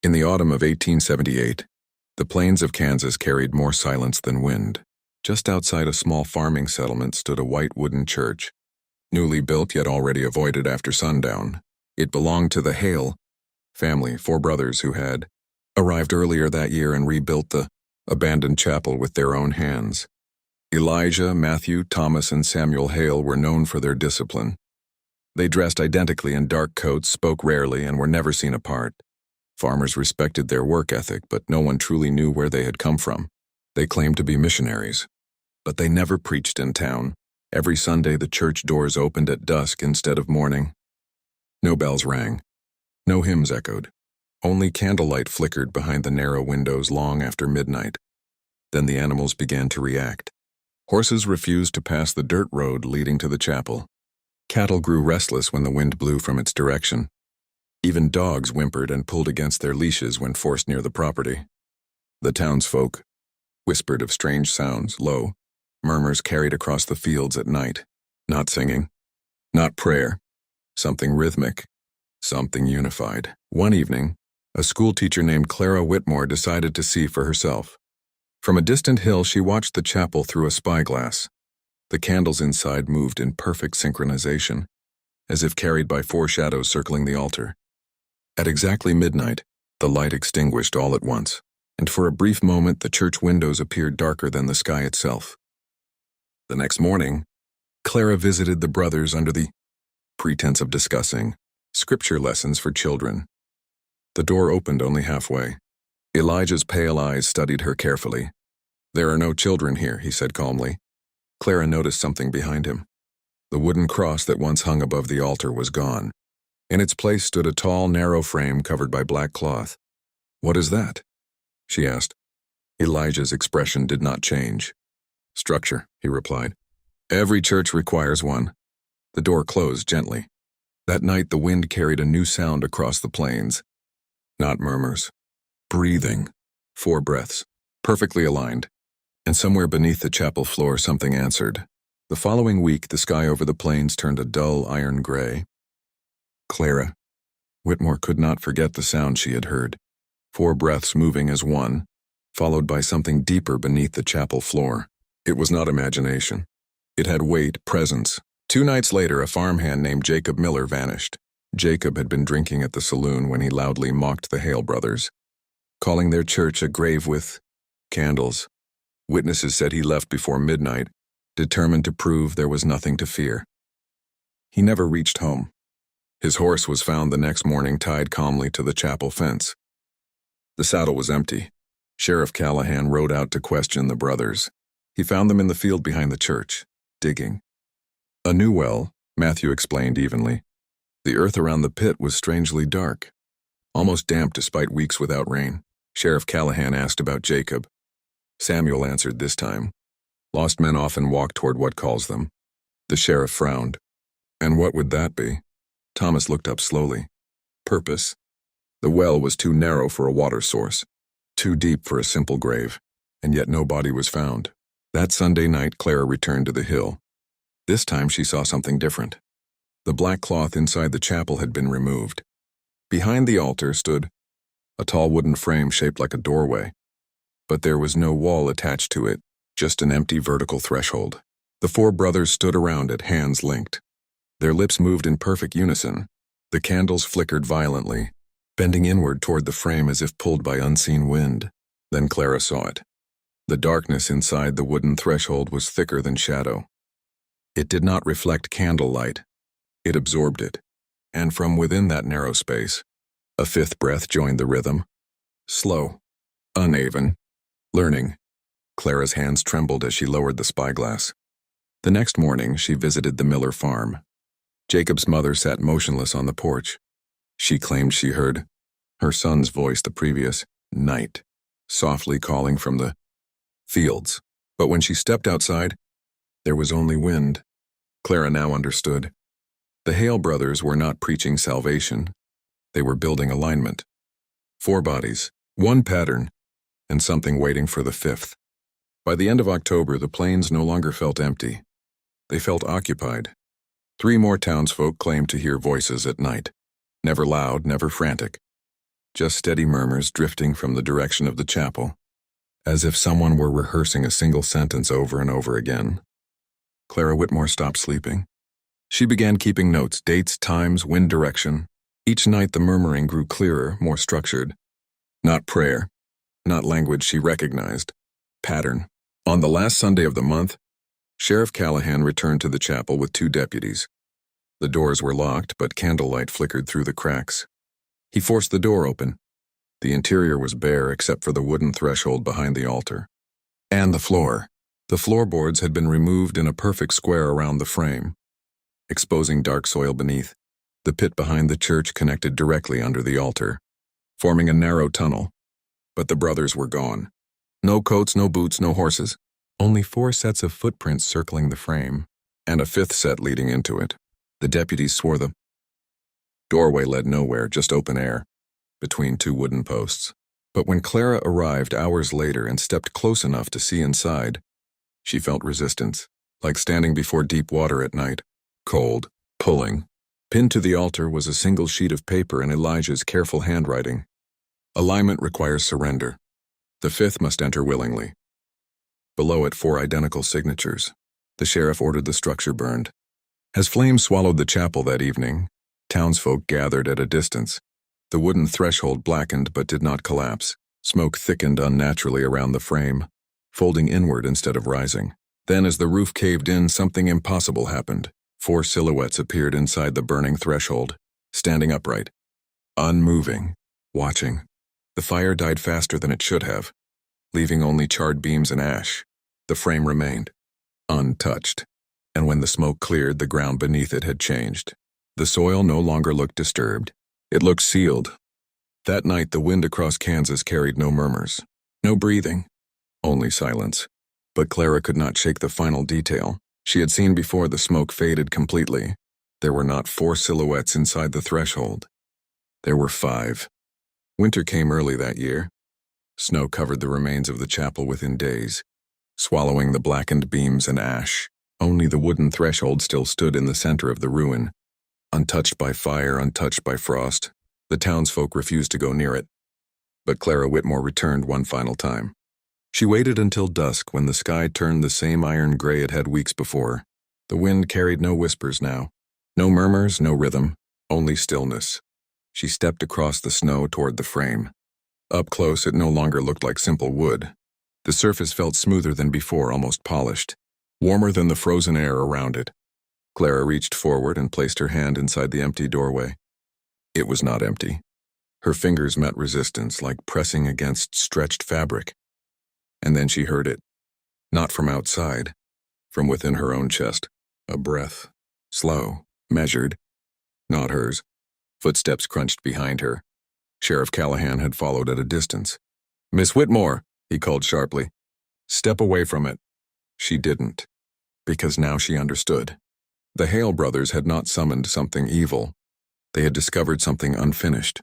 In the autumn of 1878, the plains of Kansas carried more silence than wind. Just outside a small farming settlement stood a white wooden church, newly built yet already avoided after sundown. It belonged to the Hale family, 4 brothers who had arrived earlier that year and rebuilt the abandoned chapel with their own hands. Elijah, Matthew, Thomas, and Samuel Hale were known for their discipline. They dressed identically in dark coats, spoke rarely, and were never seen apart. Farmers respected their work ethic, but no one truly knew where they had come from. They claimed to be missionaries, but they never preached in town. Every Sunday the church doors opened at dusk instead of morning. No bells rang. No hymns echoed. Only candlelight flickered behind the narrow windows long after midnight. Then the animals began to react. Horses refused to pass the dirt road leading to the chapel. Cattle grew restless when the wind blew from its direction. Even dogs whimpered and pulled against their leashes when forced near the property. The townsfolk whispered of strange sounds, low murmurs carried across the fields at night. Not singing, not prayer, something rhythmic, something unified. One evening, a schoolteacher named Clara Whitmore decided to see for herself. From a distant hill, she watched the chapel through a spyglass. The candles inside moved in perfect synchronization, as if carried by 4 shadows circling the altar. At exactly midnight, the light extinguished all at once, and for a brief moment the church windows appeared darker than the sky itself. The next morning, Clara visited the brothers under the pretense of discussing scripture lessons for children. The door opened only halfway. Elijah's pale eyes studied her carefully. "There are no children here," he said calmly. Clara noticed something behind him. The wooden cross that once hung above the altar was gone. In its place stood a tall, narrow frame covered by black cloth. "What is that?" she asked. Elijah's expression did not change. "Structure," he replied. "Every church requires one." The door closed gently. That night the wind carried a new sound across the plains. Not murmurs. Breathing. 4 breaths, perfectly aligned. And somewhere beneath the chapel floor something answered. The following week the sky over the plains turned a dull iron gray. Clara Whitmore could not forget the sound she had heard. 4 breaths moving as one, followed by something deeper beneath the chapel floor. It was not imagination. It had weight, presence. 2 nights later, a farmhand named Jacob Miller vanished. Jacob had been drinking at the saloon when he loudly mocked the Hale brothers, calling their church a grave with candles. Witnesses said he left before midnight, determined to prove there was nothing to fear. He never reached home. His horse was found the next morning tied calmly to the chapel fence. The saddle was empty. Sheriff Callahan rode out to question the brothers. He found them in the field behind the church, digging. "A new well," Matthew explained evenly. The earth around the pit was strangely dark, almost damp despite weeks without rain. Sheriff Callahan asked about Jacob. Samuel answered this time. "Lost men often walk toward what calls them." The sheriff frowned. "And what would that be?" Thomas looked up slowly. "Purpose. The well was too narrow for a water source, too deep for a simple grave, and yet no body was found." That Sunday night, Clara returned to the hill. This time she saw something different. The black cloth inside the chapel had been removed. Behind the altar stood a tall wooden frame shaped like a doorway, but there was no wall attached to it, just an empty vertical threshold. The 4 brothers stood around it, hands linked. Their lips moved in perfect unison. The candles flickered violently, bending inward toward the frame as if pulled by unseen wind. Then Clara saw it. The darkness inside the wooden threshold was thicker than shadow. It did not reflect candlelight. It absorbed it. And from within that narrow space, a 5th breath joined the rhythm. Slow, uneven, learning. Clara's hands trembled as she lowered the spyglass. The next morning, she visited the Miller farm. Jacob's mother sat motionless on the porch. She claimed she heard her son's voice the previous night, softly calling from the fields. But when she stepped outside, there was only wind. Clara now understood. The Hale brothers were not preaching salvation. They were building alignment. 4 bodies, 1 pattern, and something waiting for the 5th. By the end of October, the plains no longer felt empty. They felt occupied. 3 more townsfolk claimed to hear voices at night. Never loud, never frantic. just steady murmurs drifting from the direction of the chapel, as if someone were rehearsing a single sentence over and over again. Clara Whitmore stopped sleeping. She began keeping notes, dates, times, wind direction. Each night the murmuring grew clearer, more structured. Not prayer, not language she recognized. Pattern. On the last Sunday of the month, Sheriff Callahan returned to the chapel with 2 deputies. The doors were locked, but candlelight flickered through the cracks. He forced the door open. The interior was bare except for the wooden threshold behind the altar. And the floor. The floorboards had been removed in a perfect square around the frame, exposing dark soil beneath. The pit behind the church connected directly under the altar, forming a narrow tunnel. But the brothers were gone. No coats, no boots, no horses. Only 4 sets of footprints circling the frame, and a 5th set leading into it. The deputies swore the doorway led nowhere, just open air, between 2 wooden posts. But when Clara arrived hours later and stepped close enough to see inside, she felt resistance, like standing before deep water at night. Cold, pulling. Pinned to the altar was a single sheet of paper in Elijah's careful handwriting. Alignment requires surrender. The 5th must enter willingly. Below it 4 identical signatures. The sheriff ordered the structure burned. As flames swallowed the chapel that evening, townsfolk gathered at a distance. The wooden threshold blackened but did not collapse. Smoke thickened unnaturally around the frame, folding inward instead of rising. Then as the roof caved in, something impossible happened. 4 silhouettes appeared inside the burning threshold, standing upright, unmoving, watching. The fire died faster than it should have, leaving only charred beams and ash. The frame remained, untouched, and when the smoke cleared, the ground beneath it had changed. The soil no longer looked disturbed. It looked sealed. That night, the wind across Kansas carried no murmurs, no breathing, only silence. But Clara could not shake the final detail. She had seen before the smoke faded completely. There were not 4 silhouettes inside the threshold. There were 5. Winter came early that year. Snow covered the remains of the chapel within days, swallowing the blackened beams and ash. Only the wooden threshold still stood in the center of the ruin, untouched by fire, untouched by frost. The townsfolk refused to go near it. But Clara Whitmore returned one final time. She waited until dusk when the sky turned the same iron gray it had weeks before. The wind carried no whispers now. No murmurs, no rhythm, only stillness. She stepped across the snow toward the frame. Up close, it no longer looked like simple wood. The surface felt smoother than before, almost polished, warmer than the frozen air around it. Clara reached forward and placed her hand inside the empty doorway. It was not empty. Her fingers met resistance, like pressing against stretched fabric. And then she heard it. Not from outside, from within her own chest. A breath. Slow, measured. Not hers. Footsteps crunched behind her. Sheriff Callahan had followed at a distance. "Miss Whitmore," he called sharply. "Step away from it." She didn't, because now she understood. The Hale brothers had not summoned something evil. They had discovered something unfinished.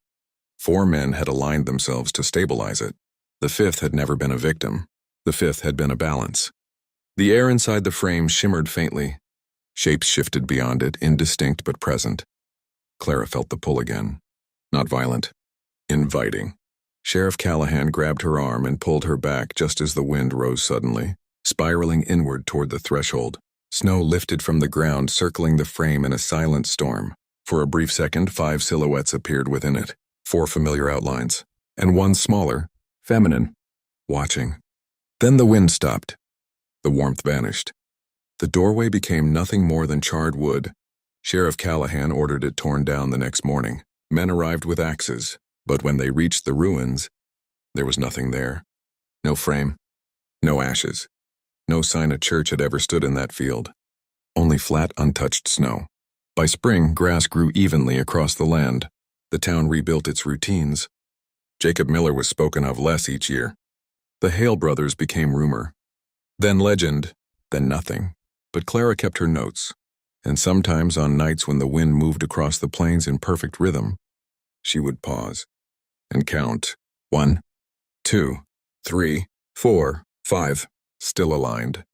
4 men had aligned themselves to stabilize it. The 5th had never been a victim. The 5th had been a balance. The air inside the frame shimmered faintly. Shapes shifted beyond it, indistinct but present. Clara felt the pull again. Not violent. Inviting. Sheriff Callahan grabbed her arm and pulled her back just as the wind rose suddenly, spiraling inward toward the threshold. Snow lifted from the ground, circling the frame in a silent storm. For a brief second, 5 silhouettes appeared within it, 4 familiar outlines, and one smaller, feminine, watching. Then the wind stopped. The warmth vanished. The doorway became nothing more than charred wood. Sheriff Callahan ordered it torn down the next morning. Men arrived with axes, but when they reached the ruins, there was nothing there. No frame, no ashes, no sign a church had ever stood in that field. Only flat, untouched snow. By spring, grass grew evenly across the land. The town rebuilt its routines. Jacob Miller was spoken of less each year. The Hale brothers became rumor. Then legend, then nothing. But Clara kept her notes, and sometimes on nights when the wind moved across the plains in perfect rhythm, she would pause and count. 1, 2, 3, 4, 5, still aligned.